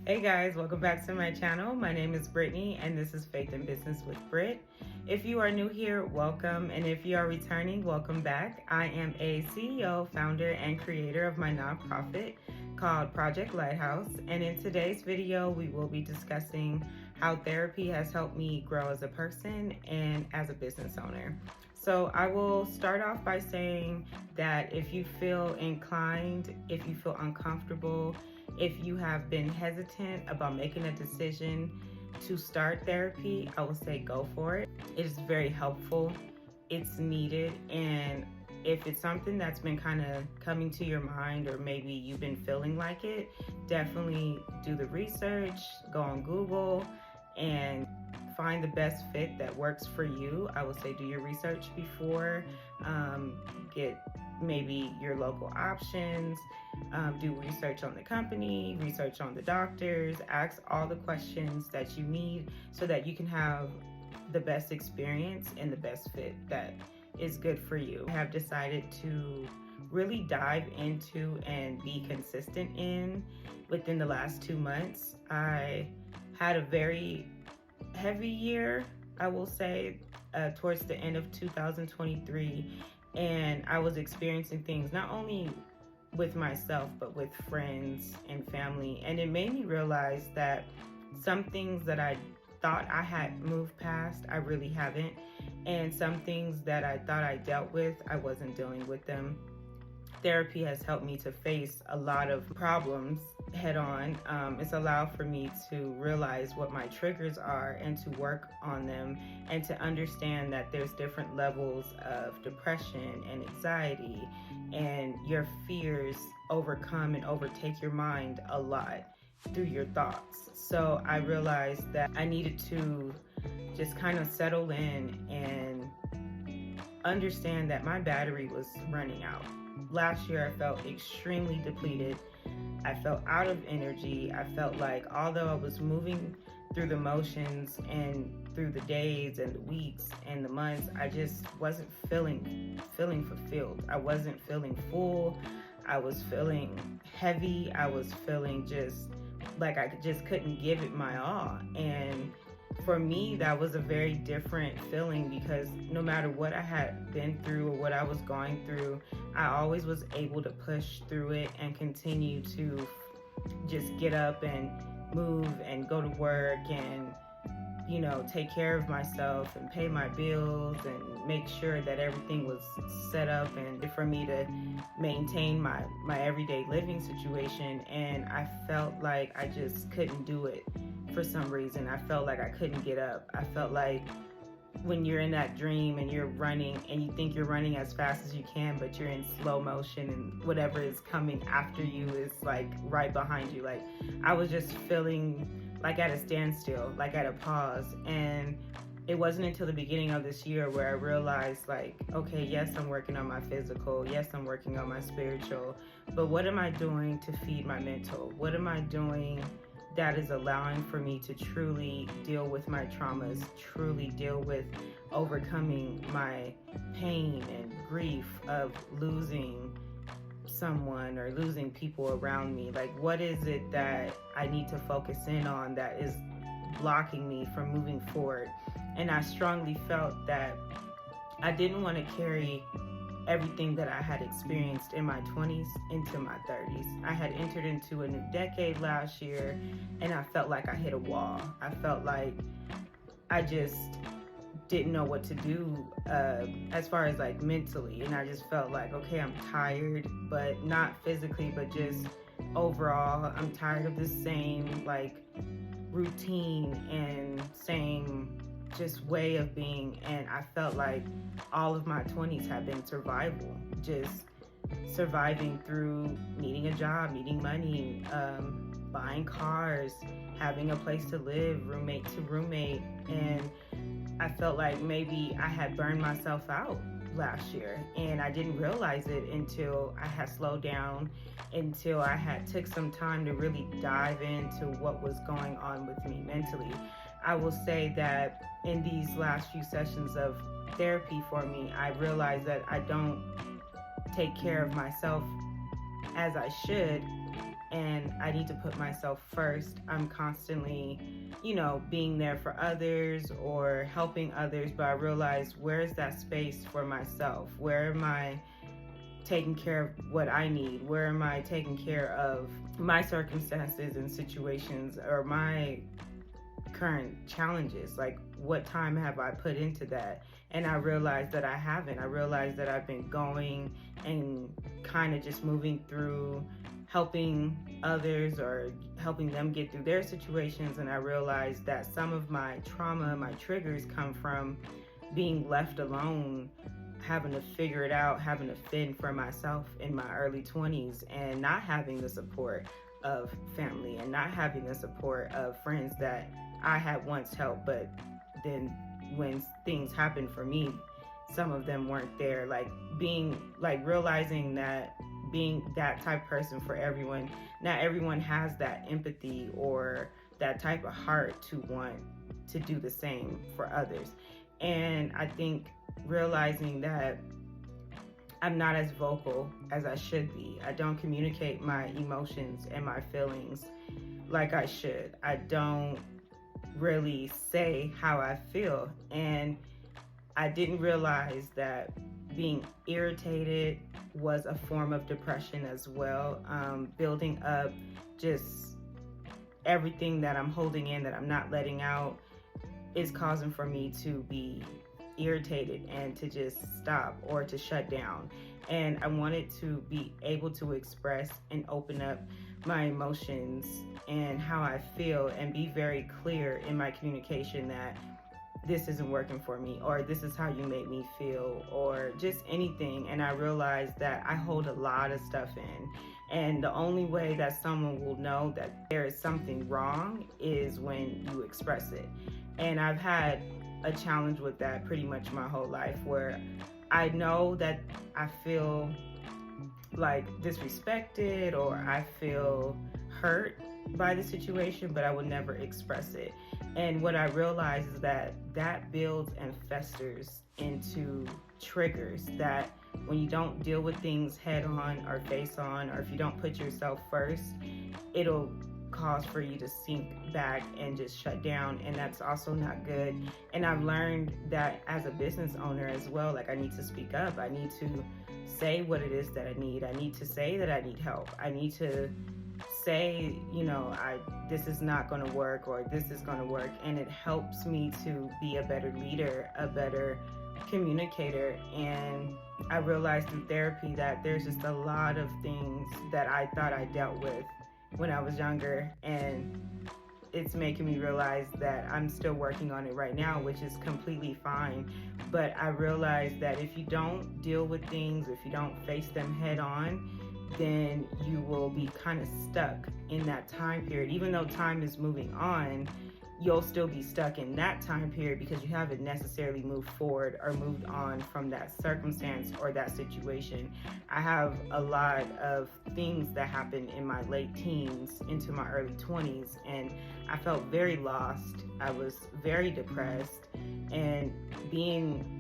Hey guys, welcome back to my channel. My name is Brittany and this is Faith in Business with Britt. If you are new here, welcome, and if you are returning, welcome back. I am a CEO, founder, and creator of my nonprofit called Project Lighthouse, and in today's video we will be discussing how therapy has helped me grow as a person and as a business owner. So I will start off by saying that if you feel inclined, if you feel uncomfortable, if you have been hesitant about making a decision to start therapy, I will say go for it. It is very helpful, it's needed, and if it's something that's been kind of coming to your mind or maybe you've been feeling like it, definitely do the research, go on Google and find the best fit that works for you. I would say do your research before, get maybe your local options, do research on the company, research on the doctors, ask all the questions that you need so that you can have the best experience and the best fit that is good for you. I have decided to really dive into and be consistent in within the last 2 months. I had a very heavy year, I will say, towards the end of 2023, and I was experiencing things not only with myself but with friends and family, and it made me realize that some things that I thought I had moved past, I really haven't, and some things that I thought I dealt with, I wasn't dealing with them. Therapy has helped me to face a lot of problems head on. It's allowed for me to realize what my triggers are and to work on them, and to understand that there's different levels of depression and anxiety, and your fears overcome and overtake your mind a lot through your thoughts. So I realized that I needed to just kind of settle in and understand that my battery was running out. Last year I felt extremely depleted. I felt out of energy. I felt like although I was moving through the motions and through the days and the weeks and the months, I just wasn't feeling fulfilled. I wasn't feeling full. I was feeling heavy. I was feeling just like I just couldn't give it my all. And for me, that was a very different feeling, because no matter what I had been through or what I was going through, I always was able to push through it and continue to just get up and move and go to work and, you know, take care of myself and pay my bills and make sure that everything was set up and for me to maintain my everyday living situation. And I felt like I just couldn't do it for some reason. I felt like I couldn't get up. I felt like when you're in that dream and you're running and you think you're running as fast as you can, but you're in slow motion and whatever is coming after you is like right behind you. Like I was just feeling like at a standstill, like at a pause. And it wasn't until the beginning of this year where I realized, like, okay, yes, I'm working on my physical. Yes, I'm working on my spiritual. But what am I doing to feed my mental? What am I doing that is allowing for me to truly deal with my traumas, truly deal with overcoming my pain and grief of losing someone or losing people around me? Like, what is it that I need to focus in on that is blocking me from moving forward? And I strongly felt that I didn't want to carry everything that I had experienced in my 20s into my 30s. I had entered into a new decade last year, and I felt like I hit a wall. I felt like I just didn't know what to do as far as like mentally, and I just felt like, okay, I'm tired, but not physically, but just overall I'm tired of the same like routine and same just way of being. And I felt like all of my 20s have been survival, just surviving through needing a job, needing money, buying cars, having a place to live, roommate to roommate. And I felt like maybe I had burned myself out last year, and I didn't realize it until I had slowed down, until I had took some time to really dive into what was going on with me mentally. I will say that in these last few sessions of therapy for me, I realized that I don't take care of myself as I should, and I need to put myself first. I'm constantly, being there for others or helping others, but I realize, where's that space for myself? Where am I taking care of what I need? Where am I taking care of my circumstances and situations, or my current challenges? Like, what time have I put into that? And I realized that I haven't. I realized that I've been going and kind of just moving through, helping others or helping them get through their situations. And I realized that some of my trauma, my triggers, come from being left alone, having to figure it out, having to fend for myself in my early 20s, and not having the support of family and not having the support of friends that I had once helped, but then when things happened for me, some of them weren't there. Realizing that being that type of person for everyone, not everyone has that empathy or that type of heart to want to do the same for others. And I think realizing that I'm not as vocal as I should be. I don't communicate my emotions and my feelings like I should. I don't really say how I feel. And I didn't realize that being irritated was a form of depression as well. Building up just everything that I'm holding in, that I'm not letting out, is causing for me to be irritated and to just stop or to shut down. And I wanted to be able to express and open up my emotions and how I feel, and be very clear in my communication that this isn't working for me, or this is how you made me feel, or just anything. And I realized that I hold a lot of stuff in, and the only way that someone will know that there is something wrong is when you express it. And I've had a challenge with that pretty much my whole life, where I know that I feel like disrespected or I feel hurt by the situation, but I would never express it. And what I realize is that that builds and festers into triggers that, when you don't deal with things head on or face on, or if you don't put yourself first, it'll cause for you to sink back and just shut down, and that's also not good. And I've learned that as a business owner as well, like, I need to speak up. I need to say what it is that I need. I need to say that I need help. I need to say, this is not going to work, or this is going to work. And it helps me to be a better leader, a better communicator. And I realized through therapy that there's just a lot of things that I thought I dealt with when I was younger, and it's making me realize that I'm still working on it right now, which is completely fine. But I realized that if you don't deal with things, if you don't face them head on, then you will be kind of stuck in that time period. Even though time is moving on, you'll still be stuck in that time period because you haven't necessarily moved forward or moved on from that circumstance or that situation. I have a lot of things that happened in my late teens into my early 20s, and I felt very lost. I was very depressed, and being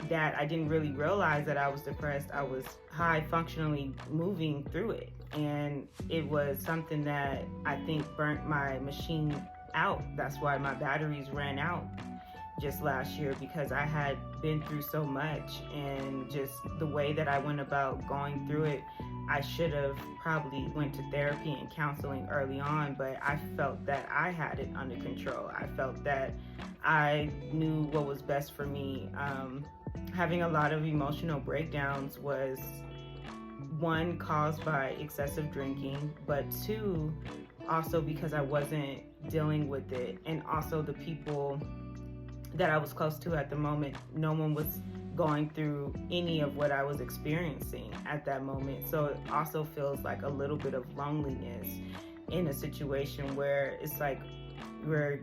that I didn't really realize that I was depressed, I was high functionally moving through it. And it was something that I think burnt my machine out. That's why my batteries ran out just last year, because I had been through so much, and just the way that I went about going through it, I should have probably went to therapy and counseling early on, but I felt that I had it under control. I felt that I knew what was best for me. Having a lot of emotional breakdowns was, one, caused by excessive drinking, but two, also because I wasn't dealing with it. And also the people that I was close to at the moment, no one was going through any of what I was experiencing at that moment. So it also feels like a little bit of loneliness in a situation where it's like we're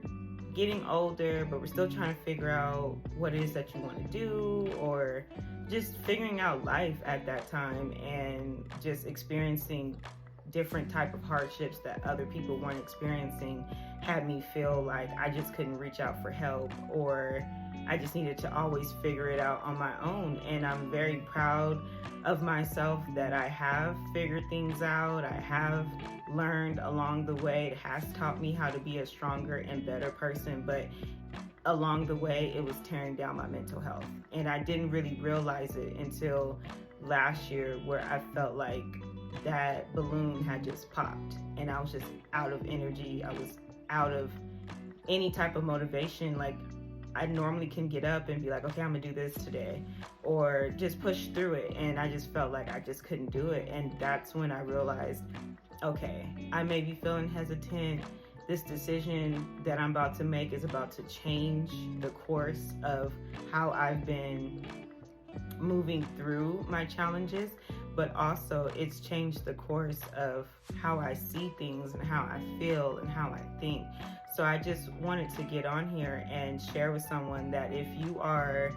getting older, but we're still trying to figure out what it is that you want to do, or just figuring out life at that time, and just experiencing different type of hardships that other people weren't experiencing had me feel like I just couldn't reach out for help, or I just needed to always figure it out on my own. And I'm very proud of myself that I have figured things out. I have learned along the way. It has taught me how to be a stronger and better person, but along the way, it was tearing down my mental health. And I didn't really realize it until last year, where I felt like that balloon had just popped and I was just out of energy. I was out of any type of motivation. Like, I normally can get up and be like, okay, I'm gonna do this today, or just push through it. And I just felt like I just couldn't do it. And that's when I realized, okay, I may be feeling hesitant. This decision that I'm about to make is about to change the course of how I've been moving through my challenges, but also it's changed the course of how I see things and how I feel and how I think. So I just wanted to get on here and share with someone that if you are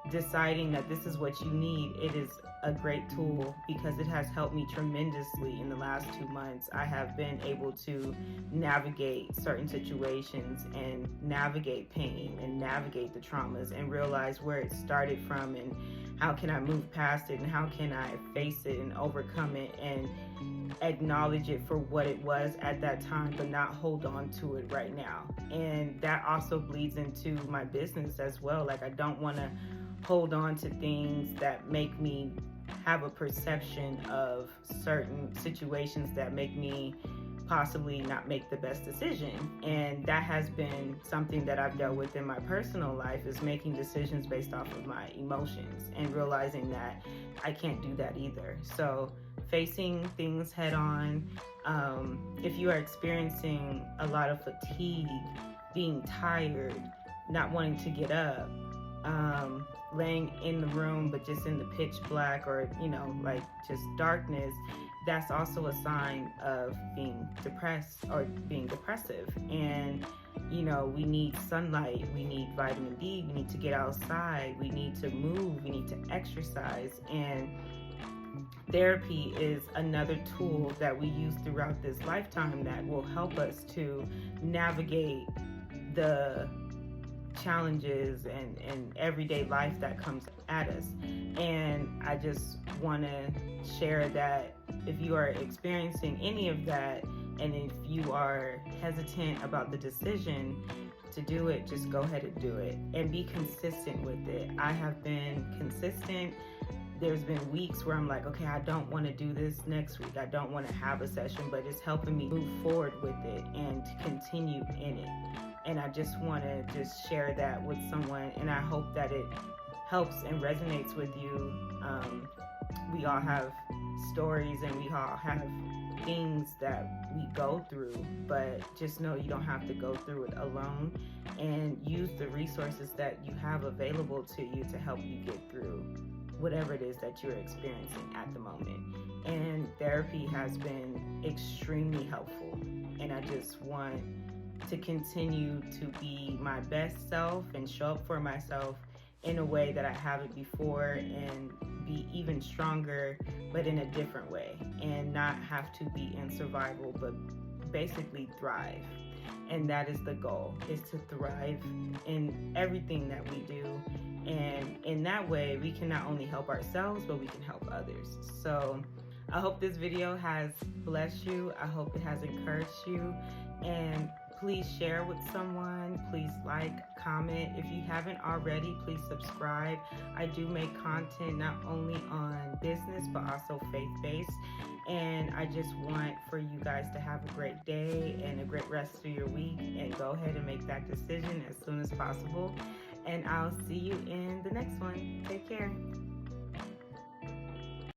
deciding that this is what you need, it is a great tool, because it has helped me tremendously in the last 2 months. I have been able to navigate certain situations and navigate pain and navigate the traumas and realize where it started from and how can I move past it and how can I face it and overcome it and acknowledge it for what it was at that time, but not hold on to it right now. And that also bleeds into my business as well. Like, I don't want to hold on to things that make me have a perception of certain situations that make me possibly not make the best decision. And that has been something that I've dealt with in my personal life, is making decisions based off of my emotions and realizing that I can't do that either. So facing things head on, if you are experiencing a lot of fatigue, being tired, not wanting to get up, laying in the room but just in the pitch black, or like just darkness, that's also a sign of being depressed or being depressive. And we need sunlight, we need vitamin D, we need to get outside, we need to move, we need to exercise. And therapy is another tool that we use throughout this lifetime that will help us to navigate the challenges and everyday life that comes at us. And I just want to share that if you are experiencing any of that, and if you are hesitant about the decision to do it, just go ahead and do it and be consistent with it. I have been consistent. There's been weeks where I'm like, okay, I don't want to do this next week. I don't want to have a session, but it's helping me move forward with it and to continue in it. And I just want to just share that with someone, and I hope that it helps and resonates with you. We all have stories and we all have things that we go through, but just know you don't have to go through it alone, and use the resources that you have available to you to help you get through whatever it is that you're experiencing at the moment. And therapy has been extremely helpful, and I just want to continue to be my best self and show up for myself in a way that I haven't before, and be even stronger, but in a different way, and not have to be in survival, but basically thrive. And that is the goal, is to thrive in everything that we do. And in that way, we can not only help ourselves, but we can help others. So I hope this video has blessed you. I hope it has encouraged you. And please share with someone. Please like, comment. If you haven't already, please subscribe. I do make content not only on business, but also faith-based. And I just want for you guys to have a great day and a great rest of your week, and go ahead and make that decision as soon as possible. And I'll see you in the next one. Take care.